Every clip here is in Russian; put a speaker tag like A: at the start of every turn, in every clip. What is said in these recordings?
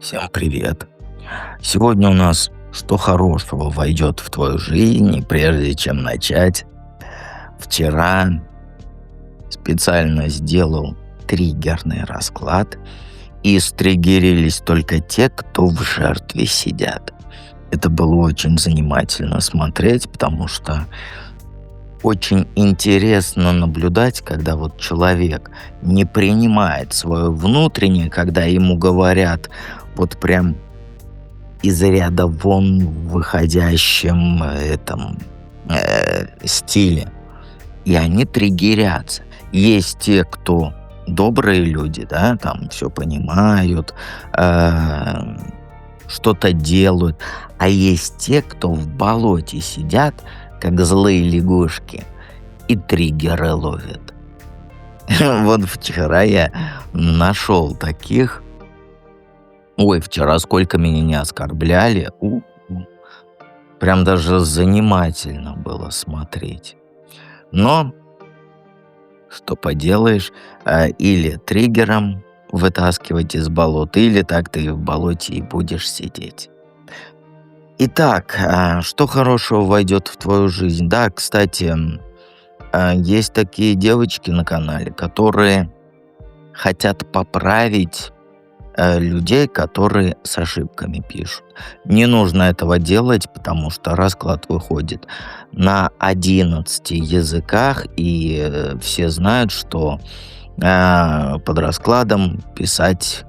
A: Всем привет! Сегодня у нас что хорошего войдет в твою жизнь, и прежде чем начать, вчера специально сделал триггерный расклад, и стриггерились только те, кто в жертве сидят. Это было очень занимательно смотреть, потому что очень интересно наблюдать, когда вот человек не принимает свое внутреннее, когда ему говорят вот прям из ряда вон выходящем этом стиле. И они триггерятся. Есть те, кто добрые люди, да, там все понимают, что-то делают. А есть те, кто в болоте сидят, как злые лягушки, и триггеры ловят. Вот вчера я нашел таких. Ой, вчера сколько меня не оскорбляли. Прям даже занимательно было смотреть. Но что поделаешь, или триггером вытаскивать из болота, или так ты в болоте и будешь сидеть. Итак, что хорошего войдет в твою жизнь? Да, кстати, есть такие девочки на канале, которые хотят поправить людей, которые с ошибками пишут. Не нужно этого делать, потому что расклад выходит на 11 языках, и все знают, что под раскладом писать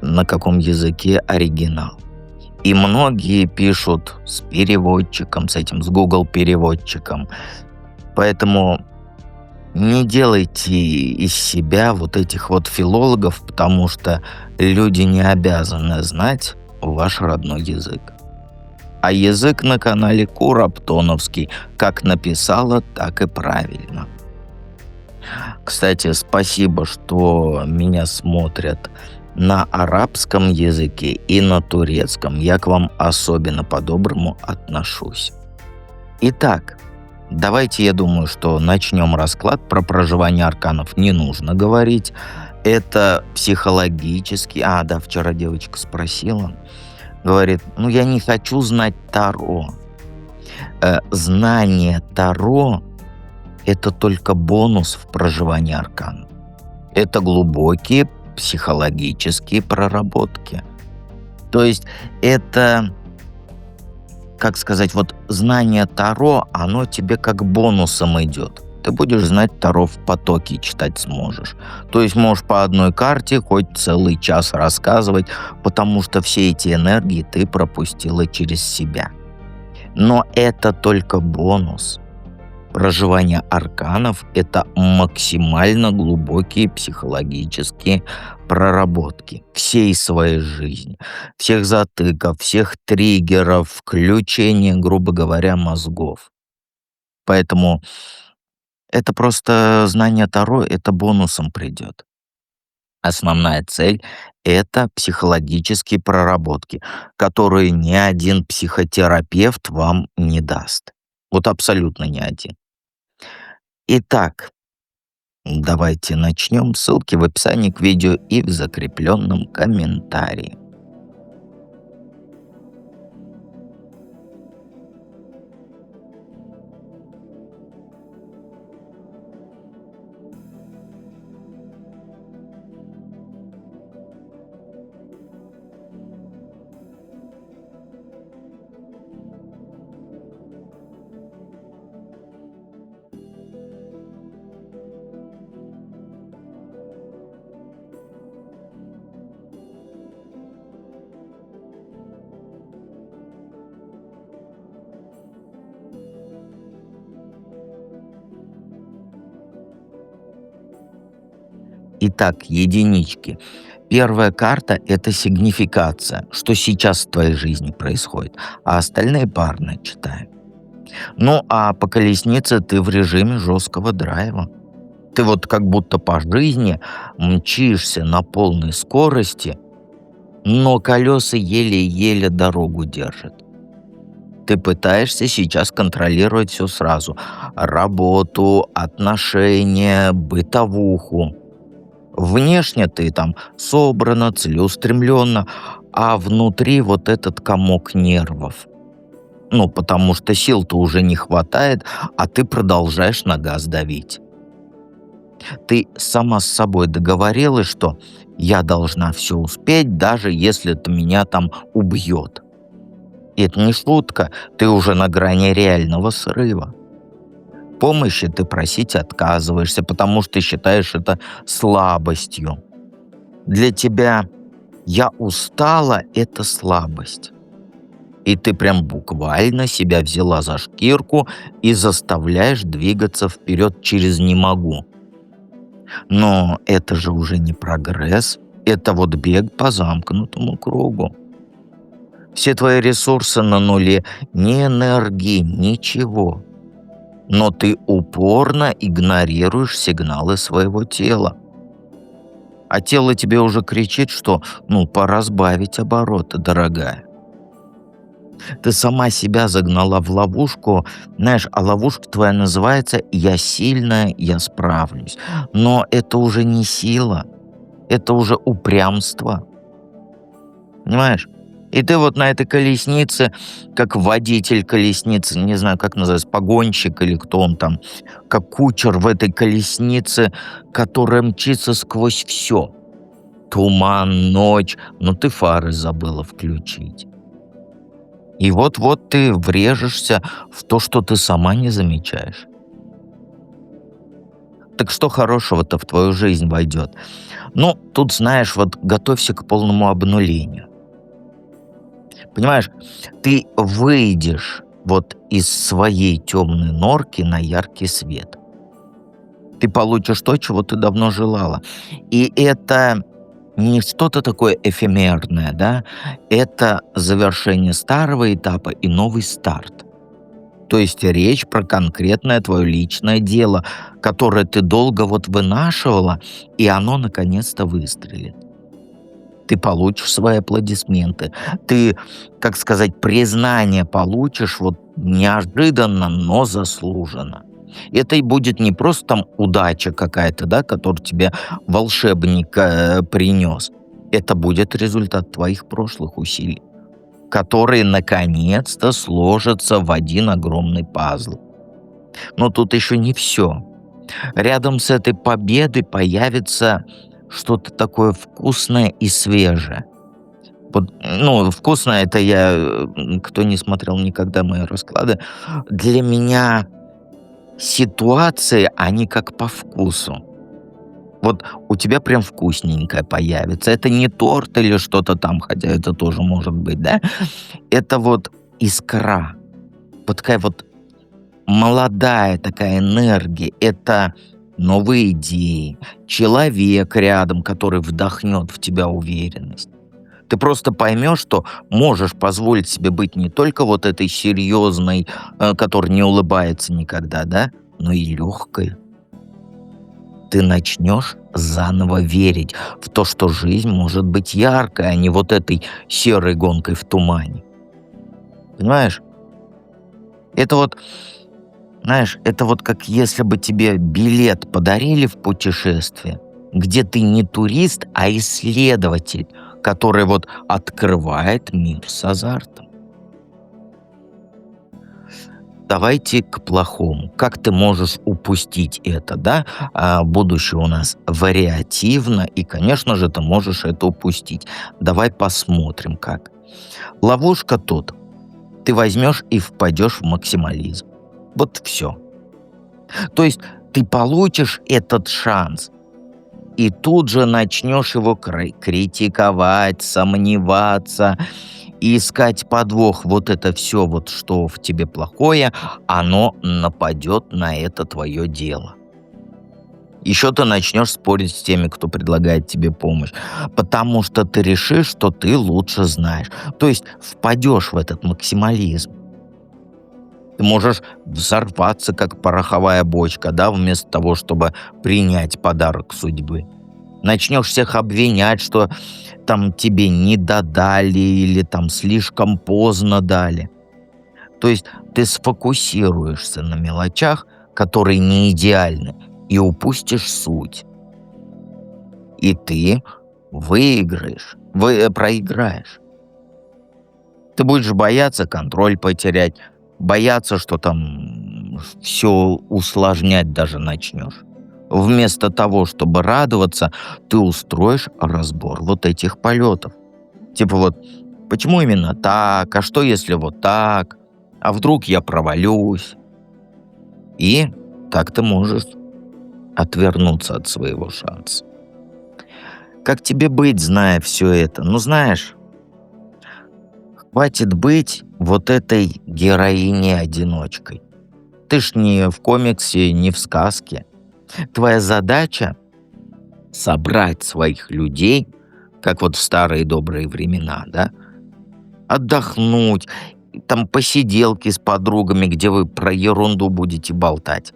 A: на каком языке оригинал. И многие пишут с переводчиком, с этим, с Google переводчиком. Поэтому не делайте из себя вот этих вот филологов, потому что люди не обязаны знать ваш родной язык. А язык на канале Кураптоновский как написала, так и правильно. Кстати, спасибо, что меня смотрят на арабском языке и на турецком. Я к вам особенно по-доброму отношусь. Итак, давайте, я думаю, что начнем расклад. Про проживание арканов не нужно говорить. Это психологически. Да, вчера девочка спросила. Говорит, я не хочу знать Таро. Знание Таро – это только бонус в проживании арканов. Это глубокие психологические проработки. То есть это, как сказать, вот знание Таро, оно тебе как бонусом идет. Ты будешь знать Таро в потоке, читать сможешь. То есть можешь по одной карте хоть целый час рассказывать, потому что все эти энергии ты пропустила через себя. Но это только бонус. Проживание арканов – это максимально глубокие психологические проработки всей своей жизни. Всех затыков, всех триггеров, включения, грубо говоря, мозгов. Поэтому это просто знание Таро, это бонусом придет. Основная цель – это психологические проработки, которые ни один психотерапевт вам не даст. Вот абсолютно ни один. Итак, давайте начнем. Ссылки в описании к видео и в закрепленном комментарии. Итак, единички. Первая карта – это сигнификация, что сейчас в твоей жизни происходит, а остальные парно читаем. А по колеснице ты в режиме жесткого драйва. Ты вот как будто по жизни мчишься на полной скорости, но колеса еле-еле дорогу держат. Ты пытаешься сейчас контролировать все сразу. Работу, отношения, бытовуху. В Внешне ты там собрана, целеустремленно, а внутри вот этот комок нервов. Ну, потому что сил-то уже не хватает, а ты продолжаешь на газ давить. Ты сама с собой договорилась, что я должна все успеть, даже если это меня там убьет. И это не шутка, ты уже на грани реального срыва. Помощи ты просить отказываешься, потому что считаешь это слабостью. Для тебя «я устала» — это слабость. И ты прям буквально себя взяла за шкирку и заставляешь двигаться вперед через «не могу». Но это же уже не прогресс, это вот бег по замкнутому кругу. Все твои ресурсы на нуле, ни энергии, ничего. Но ты упорно игнорируешь сигналы своего тела. А тело тебе уже кричит, что пора сбавить обороты, дорогая. Ты сама себя загнала в ловушку, знаешь, а ловушка твоя называется «я сильная, я справлюсь». Но это уже не сила, это уже упрямство, понимаешь? И ты вот на этой колеснице, как водитель колесницы, не знаю, как называется, погонщик или кто он там, как кучер в этой колеснице, которая мчится сквозь все. Туман, ночь, но ты фары забыла включить. И вот-вот ты врежешься в то, что ты сама не замечаешь. Так что хорошего-то в твою жизнь войдет? Ну, тут, знаешь, вот готовься к полному обнулению. Понимаешь, ты выйдешь вот из своей темной норки на яркий свет. Ты получишь то, чего ты давно желала. И это не что-то такое эфемерное, да? Это завершение старого этапа и новый старт. То есть речь про конкретное твое личное дело, которое ты долго вот вынашивала, и оно наконец-то выстрелит. Ты получишь свои аплодисменты. Ты, как сказать, признание получишь вот неожиданно, но заслуженно. Это и будет не просто там удача какая-то, да, которую тебе волшебник принес. Это будет результат твоих прошлых усилий, которые наконец-то сложатся в один огромный пазл. Но тут еще не все. Рядом с этой победой появится что-то такое вкусное и свежее. Вот, вкусное — это кто не смотрел никогда мои расклады, для меня ситуации, они как по вкусу. Вот у тебя прям вкусненькое появится. Это не торт или что-то там, хотя это тоже может быть, да? Это вот искра. Вот такая вот молодая такая энергия. Это новые идеи. Человек рядом, который вдохнет в тебя уверенность. Ты просто поймешь, что можешь позволить себе быть не только вот этой серьезной, которая не улыбается никогда, да, но и легкой. Ты начнешь заново верить в то, что жизнь может быть яркой, а не вот этой серой гонкой в тумане. Понимаешь? Это вот, знаешь, это вот как если бы тебе билет подарили в путешествие, где ты не турист, а исследователь, который вот открывает мир с азартом. Давайте к плохому. Как ты можешь упустить это, да? Будущее у нас вариативно, и, конечно же, ты можешь это упустить. Давай посмотрим, как. Ловушка тут. Ты возьмешь и впадешь в максимализм. Вот все. То есть ты получишь этот шанс, и тут же начнешь его критиковать, сомневаться, и искать подвох. Вот это все, вот что в тебе плохое, оно нападет на это твое дело. Еще ты начнешь спорить с теми, кто предлагает тебе помощь, потому что ты решишь, что ты лучше знаешь. То есть впадешь в этот максимализм. Ты можешь взорваться, как пороховая бочка, да, вместо того, чтобы принять подарок судьбы. Начнешь всех обвинять, что там тебе не додали или там слишком поздно дали. То есть ты сфокусируешься на мелочах, которые не идеальны, и упустишь суть. и ты проиграешь. Ты будешь бояться контроль потерять, бояться, что там все усложнять даже начнешь. Вместо того, чтобы радоваться, ты устроишь разбор вот этих полетов. Типа вот, почему именно так, а что если вот так, а вдруг я провалюсь? И так ты можешь отвернуться от своего шанса. Как тебе быть, зная все это? Ну, знаешь, хватит быть вот этой героиней-одиночкой. Ты ж не в комиксе, не в сказке. Твоя задача — собрать своих людей, как вот в старые добрые времена, да, отдохнуть, там посиделки с подругами, где вы про ерунду будете болтать.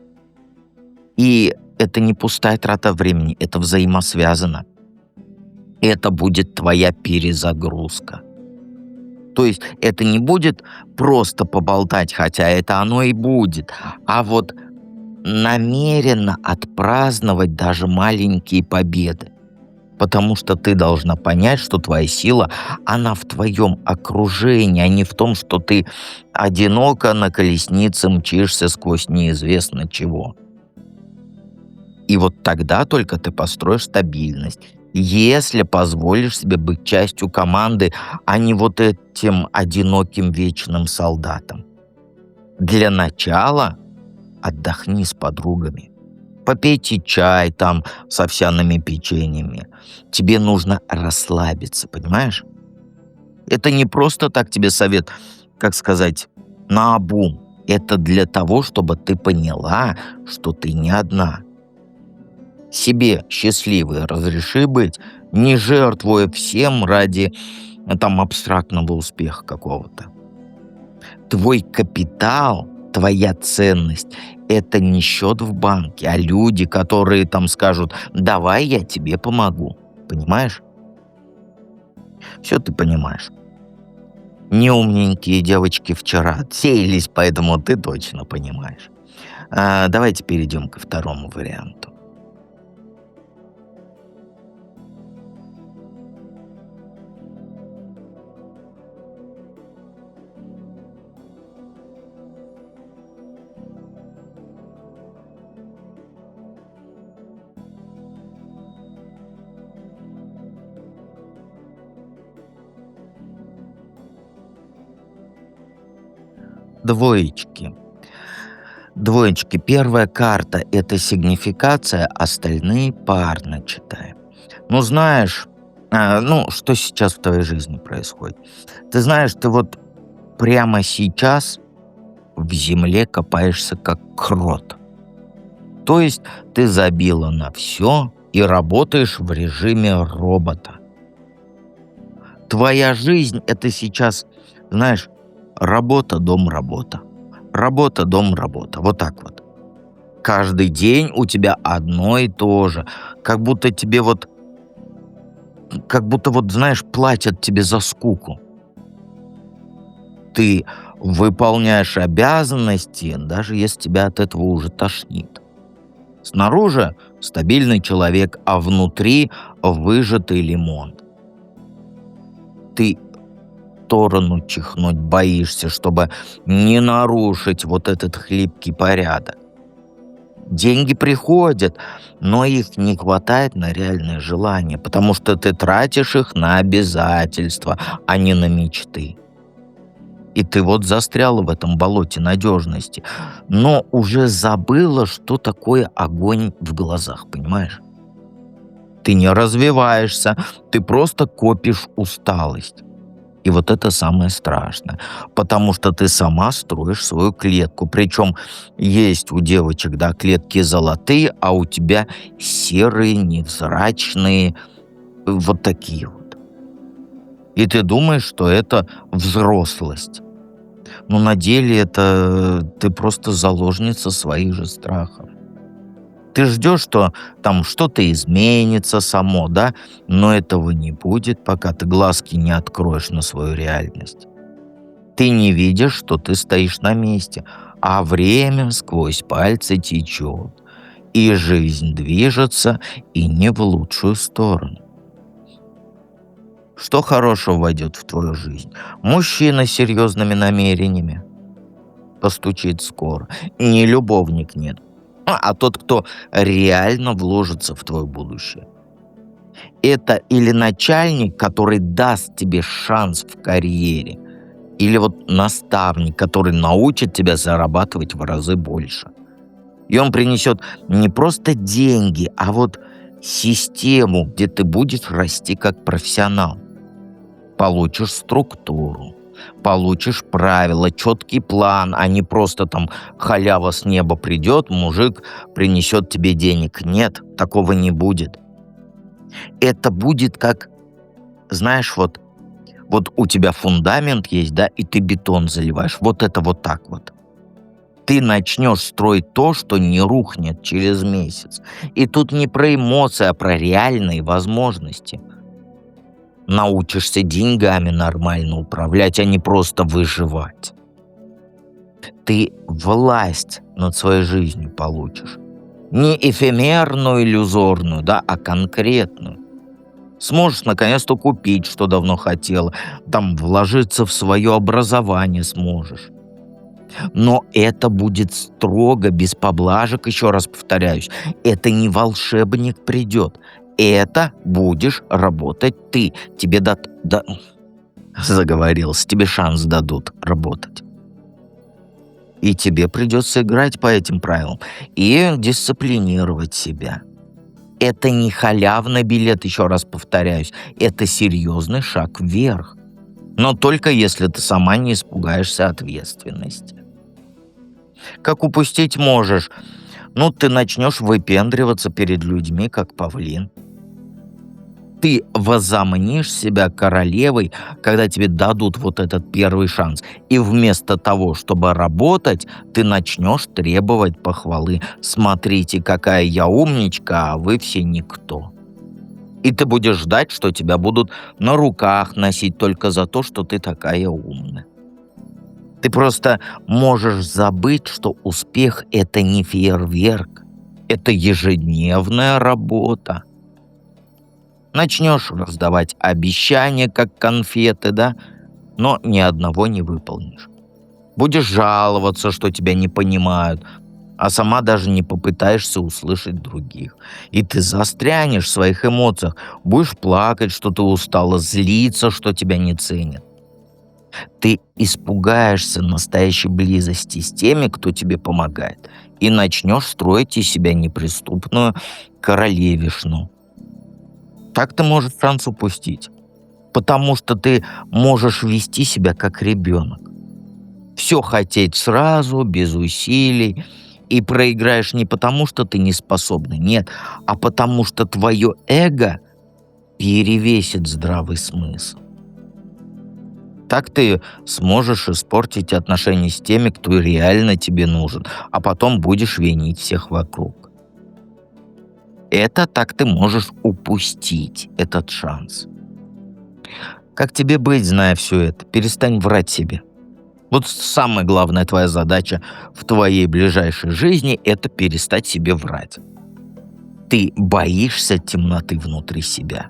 A: И это не пустая трата времени, это взаимосвязано. Это будет твоя перезагрузка. То есть это не будет просто поболтать, хотя это оно и будет, а вот намеренно отпраздновать даже маленькие победы. Потому что ты должна понять, что твоя сила, она в твоем окружении, а не в том, что ты одиноко на колеснице мчишься сквозь неизвестно чего. И вот тогда только ты построишь стабильность. Если позволишь себе быть частью команды, а не вот этим одиноким вечным солдатом. Для начала отдохни с подругами. Попейте чай там с овсяными печеньями. Тебе нужно расслабиться, понимаешь? Это не просто так тебе совет, как сказать, наобум. Это для того, чтобы ты поняла, что ты не одна. Себе счастливой разреши быть, не жертвуя всем ради там абстрактного успеха какого-то. Твой капитал, твоя ценность — это не счет в банке, а люди, которые там скажут: давай я тебе помогу. Понимаешь? Все ты понимаешь. Неумненькие девочки вчера отсеялись, поэтому ты точно понимаешь. Давайте перейдем ко второму варианту. Двоечки. Двоечки. Первая карта — это сигнификация, остальные парно читаем. Ну, знаешь, что сейчас в твоей жизни происходит? Ты знаешь, ты вот прямо сейчас в земле копаешься как крот. То есть ты забила на все и работаешь в режиме робота. Твоя жизнь — это сейчас, знаешь, работа, дом, работа. Работа, дом, работа. Вот так вот. Каждый день у тебя одно и то же. Как будто, знаешь, платят тебе за скуку. Ты выполняешь обязанности, даже если тебя от этого уже тошнит. Снаружи стабильный человек, а внутри выжатый лимон. Ты в сторону чихнуть боишься, чтобы не нарушить вот этот хлипкий порядок. Деньги приходят, но их не хватает на реальное желание, потому что ты тратишь их на обязательства, а не на мечты. И ты вот застряла в этом болоте надежности, но уже забыла, что такое огонь в глазах, понимаешь? Ты не развиваешься, ты просто копишь усталость. И вот это самое страшное, потому что ты сама строишь свою клетку. Причем есть у девочек, да, клетки золотые, а у тебя серые, невзрачные, вот такие вот. И ты думаешь, что это взрослость. Но на деле это ты просто заложница своих же страхов. Ты ждешь, что там что-то изменится само, да? Но этого не будет, пока ты глазки не откроешь на свою реальность. Ты не видишь, что ты стоишь на месте, а время сквозь пальцы течет. И жизнь движется, и не в лучшую сторону. Что хорошего войдет в твою жизнь? Мужчина с серьезными намерениями. Постучит скоро. Не любовник, нет. А тот, кто реально вложится в твое будущее. Это или начальник, который даст тебе шанс в карьере, или вот наставник, который научит тебя зарабатывать в разы больше. И он принесет не просто деньги, а вот систему, где ты будешь расти как профессионал. Получишь структуру, получишь правила, четкий план, а не просто там халява с неба придет, мужик принесет тебе денег. Нет, такого не будет. Это будет как, знаешь, вот у тебя фундамент есть, да, и ты бетон заливаешь. Вот это вот так вот. Ты начнешь строить то, что не рухнет через месяц. И тут не про эмоции, а про реальные возможности. Научишься деньгами нормально управлять, а не просто выживать. Ты власть над своей жизнью получишь. Не эфемерную, иллюзорную, да, а конкретную. Сможешь наконец-то купить, что давно хотела. Там вложиться в свое образование сможешь. Но это будет строго, без поблажек, еще раз повторяюсь. Это не волшебник придет. Это будешь работать ты. Тебе заговорился, тебе шанс дадут работать. И тебе придется играть по этим правилам и дисциплинировать себя. Это не халявный билет, еще раз повторяюсь. Это серьезный шаг вверх. Но только если ты сама не испугаешься ответственности. Как упустить можешь? Ну, ты начнешь выпендриваться перед людьми, как павлин. Ты возомнишь себя королевой, когда тебе дадут вот этот первый шанс. И вместо того, чтобы работать, ты начнешь требовать похвалы. Смотрите, какая я умничка, а вы все никто. И ты будешь ждать, что тебя будут на руках носить только за то, что ты такая умная. Ты просто можешь забыть, что успех – это не фейерверк, это ежедневная работа. Начнешь раздавать обещания, как конфеты, да, но ни одного не выполнишь. Будешь жаловаться, что тебя не понимают, а сама даже не попытаешься услышать других. И ты застрянешь в своих эмоциях, будешь плакать, что ты устала, злиться, что тебя не ценят. Ты испугаешься настоящей близости с теми, кто тебе помогает, и начнешь строить из себя неприступную королевишну. Так ты можешь шанс упустить, потому что ты можешь вести себя как ребенок. Все хотеть сразу, без усилий, и проиграешь не потому, что ты не способный, нет, а потому что твое эго перевесит здравый смысл. Так ты сможешь испортить отношения с теми, кто реально тебе нужен, а потом будешь винить всех вокруг. Это так ты можешь упустить этот шанс. Как тебе быть, зная все это? Перестань врать себе. Вот самая главная твоя задача в твоей ближайшей жизни – это перестать себе врать. Ты боишься темноты внутри себя.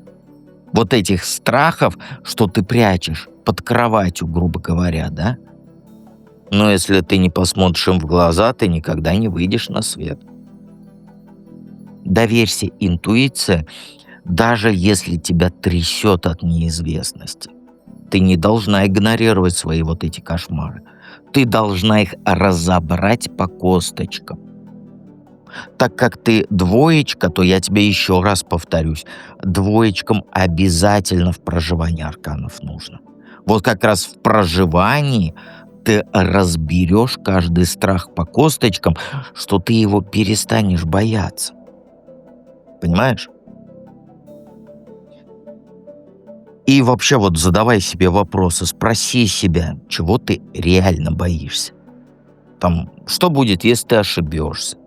A: Вот этих страхов, что ты прячешь под кроватью, грубо говоря, да? Но если ты не посмотришь им в глаза, ты никогда не выйдешь на свет. Доверься интуиции, даже если тебя трясет от неизвестности. Ты не должна игнорировать свои вот эти кошмары. Ты должна их разобрать по косточкам. Так как ты двоечка, то я тебе еще раз повторюсь. Двоечкам обязательно в проживании арканов нужно. Вот как раз в проживании ты разберешь каждый страх по косточкам, что ты его перестанешь бояться. Понимаешь? И вообще вот задавай себе вопросы, спроси себя, чего ты реально боишься. Там, что будет, если ты ошибешься?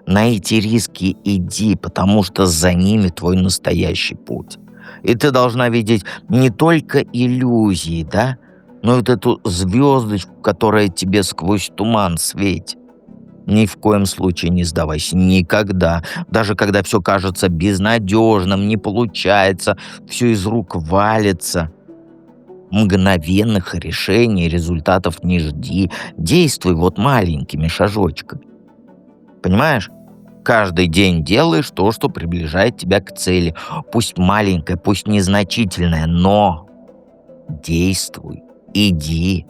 A: На эти риски иди, потому что за ними твой настоящий путь. И ты должна видеть не только иллюзии, да, но и вот эту звездочку, которая тебе сквозь туман светит. Ни в коем случае не сдавайся. Никогда. Даже когда все кажется безнадежным, не получается, все из рук валится. Мгновенных решений, результатов не жди. Действуй вот маленькими шажочками. Понимаешь? Каждый день делаешь то, что приближает тебя к цели. Пусть маленькая, пусть незначительная, но действуй, иди.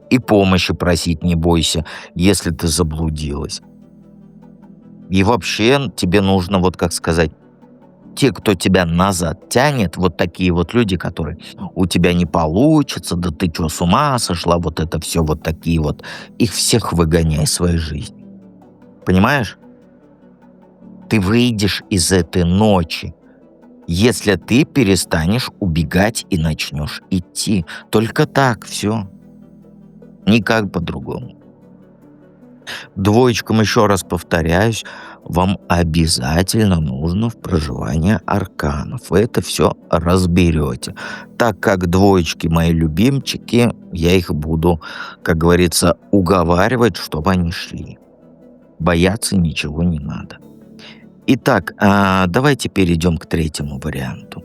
A: И помощи просить не бойся, если ты заблудилась. И вообще тебе нужно, вот как сказать, те, кто тебя назад тянет, вот такие вот люди, которые у тебя не получится, да ты что, с ума сошла, вот это все вот такие вот, их всех выгоняй из своей жизни. Понимаешь? Ты выйдешь из этой ночи, если ты перестанешь убегать и начнешь идти. Только так все. Никак по-другому. Двоечкам еще раз повторяюсь, вам обязательно нужно в проживание арканов. Вы это все разберете. Так как двоечки мои любимчики, я их буду, как говорится, уговаривать, чтобы они шли. Бояться ничего не надо. Итак, давайте перейдем к третьему варианту.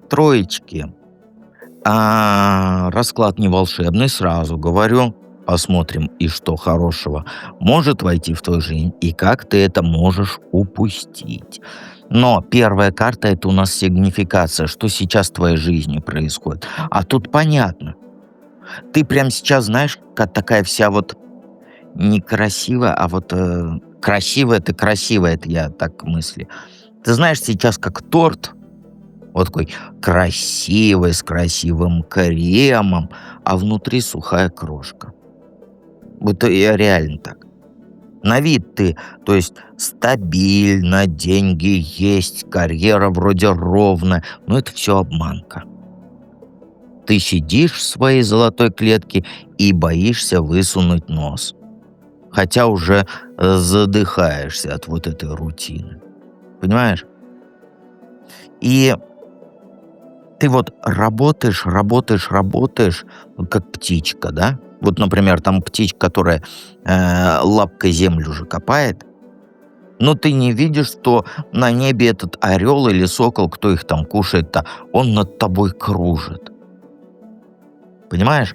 A: Троечки. Расклад не волшебный, сразу говорю. Посмотрим, и что хорошего может войти в твою жизнь, и как ты это можешь упустить. Но первая карта — это у нас сигнификация, что сейчас в твоей жизни происходит. А тут понятно. Ты прямо сейчас, знаешь, как такая вся вот некрасивая, а вот красивая, ты красивая, это я так мысли. Ты знаешь, сейчас как торт, вот такой красивый, с красивым кремом, а внутри сухая крошка. Вот я реально так. На вид ты, то есть стабильно, деньги есть, карьера вроде ровная, но это все обманка. Ты сидишь в своей золотой клетке и боишься высунуть нос. Хотя уже задыхаешься от вот этой рутины. Понимаешь? И ты вот работаешь, работаешь, работаешь, вот как птичка, да? Вот, например, там птичка, которая лапкой землю уже копает, но ты не видишь, что на небе этот орел или сокол, кто их там кушает-то, он над тобой кружит. Понимаешь?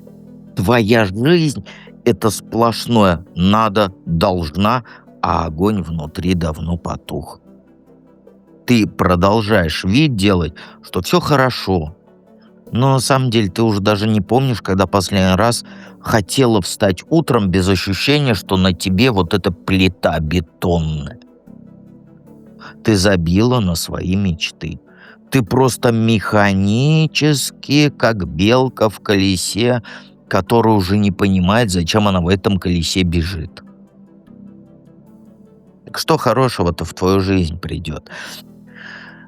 A: Твоя жизнь — это сплошное надо, должна, а огонь внутри давно потух. Ты продолжаешь вид делать, что все хорошо. Но на самом деле ты уже даже не помнишь, когда последний раз хотела встать утром без ощущения, что на тебе вот эта плита бетонная. Ты забила на свои мечты. Ты просто механически, как белка в колесе, которая уже не понимает, зачем она в этом колесе бежит. Так что хорошего-то в твою жизнь придет?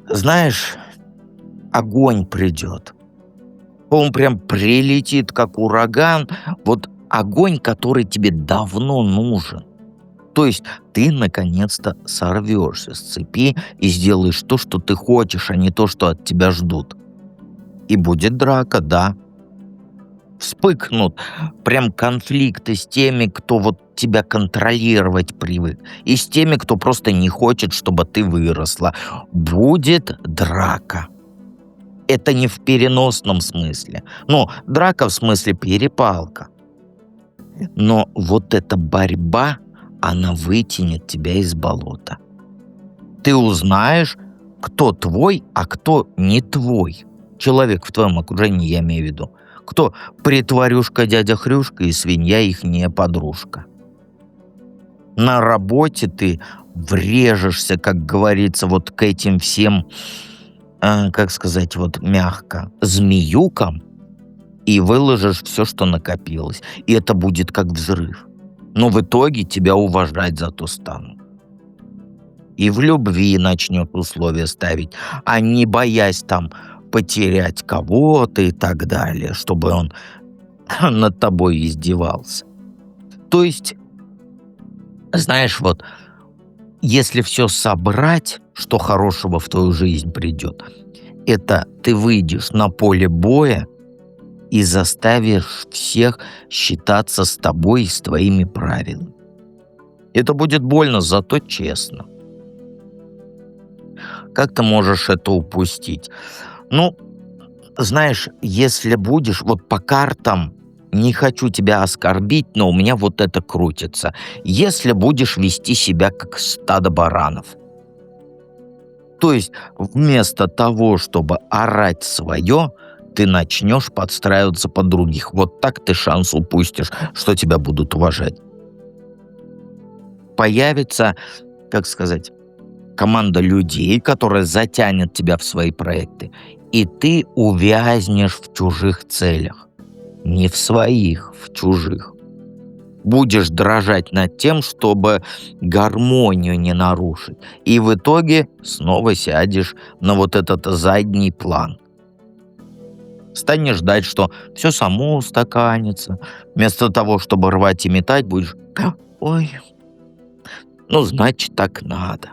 A: Знаешь, огонь придет. Он прям прилетит, как ураган. Вот огонь, который тебе давно нужен. То есть ты наконец-то сорвешься с цепи и сделаешь то, что ты хочешь, а не то, что от тебя ждут. И будет драка, да. Вспыхнут прям конфликты с теми, кто вот тебя контролировать привык, и с теми, кто просто не хочет, чтобы ты выросла. Будет драка. Это не в переносном смысле. Ну, драка в смысле перепалка. Но вот эта борьба, она вытянет тебя из болота. Ты узнаешь, кто твой, а кто не твой. Человек в твоем окружении, я имею в виду. Кто притворюшка дядя Хрюшка и свинья ихняя подружка. На работе ты врежешься, как говорится, вот к этим всем, как сказать, вот мягко, змеюкам, и выложишь все, что накопилось. И это будет как взрыв. Но в итоге тебя уважать зато станут. И в любви начнет условия ставить, а не боясь там потерять кого-то и так далее, чтобы он над тобой издевался. То есть, знаешь, вот если все собрать, что хорошего в твою жизнь придет, это ты выйдешь на поле боя и заставишь всех считаться с тобой и с твоими правилами. Это будет больно, зато честно. Как ты можешь это упустить? Ну, знаешь, если будешь, вот по картам, не хочу тебя оскорбить, но у меня вот это крутится. Если будешь вести себя как стадо баранов, то есть вместо того, чтобы орать свое, ты начнешь подстраиваться под других. Вот так ты шанс упустишь, что тебя будут уважать. Появится, как сказать, команда людей, которая затянет тебя в свои проекты, и ты увязнешь в чужих целях. Не в своих, в чужих. Будешь дрожать над тем, чтобы гармонию не нарушить. И в итоге снова сядешь на вот этот задний план. Станешь ждать, что все само устаканится. Вместо того, чтобы рвать и метать, будешь: ой, ну, значит, так надо.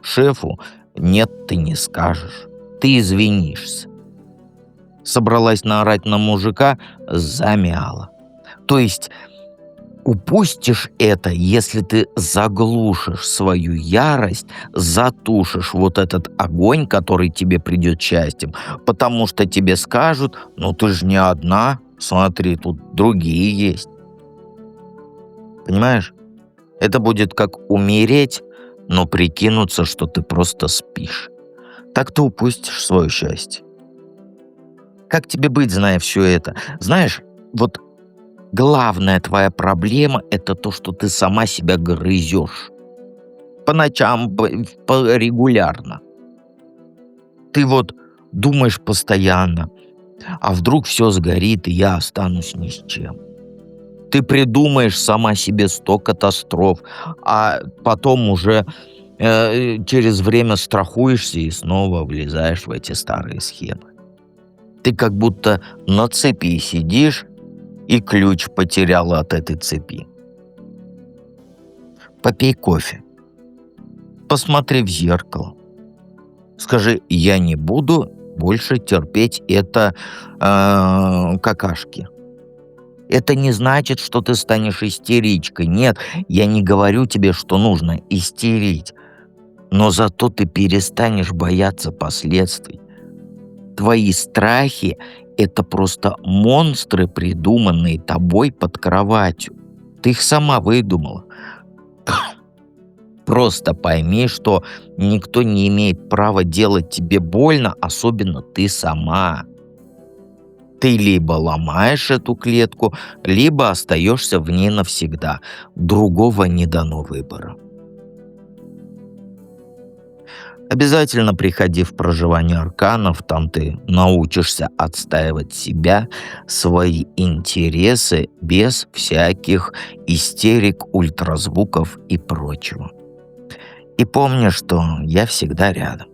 A: Шефу нет, ты не скажешь. Ты извинишься. Собралась наорать на мужика, замяла. То есть упустишь это, если ты заглушишь свою ярость, затушишь вот этот огонь, который тебе придет счастьем, потому что тебе скажут: ну ты же не одна, смотри, тут другие есть. Понимаешь? Это будет как умереть, но прикинуться, что ты просто спишь. Так ты упустишь свое счастье. Как тебе быть, зная все это? Знаешь, вот главная твоя проблема — это то, что ты сама себя грызешь. По ночам, регулярно. Ты вот думаешь постоянно, а вдруг все сгорит, и я останусь ни с чем. Ты придумаешь сама себе 100 катастроф, а потом уже через время страхуешься и снова влезаешь в эти старые схемы. Ты как будто на цепи сидишь и ключ потеряла от этой цепи. Попей кофе. Посмотри в зеркало. Скажи: я не буду больше терпеть это какашки. Это не значит, что ты станешь истеричкой. Нет, я не говорю тебе, что нужно истерить. Но зато ты перестанешь бояться последствий. Твои страхи — это просто монстры, придуманные тобой под кроватью. Ты их сама выдумала. Просто пойми, что никто не имеет права делать тебе больно, особенно ты сама. Ты либо ломаешь эту клетку, либо остаешься в ней навсегда. Другого не дано выбора. Обязательно приходи в проживание арканов, там ты научишься отстаивать себя, свои интересы без всяких истерик, ультразвуков и прочего. И помни, что я всегда рядом.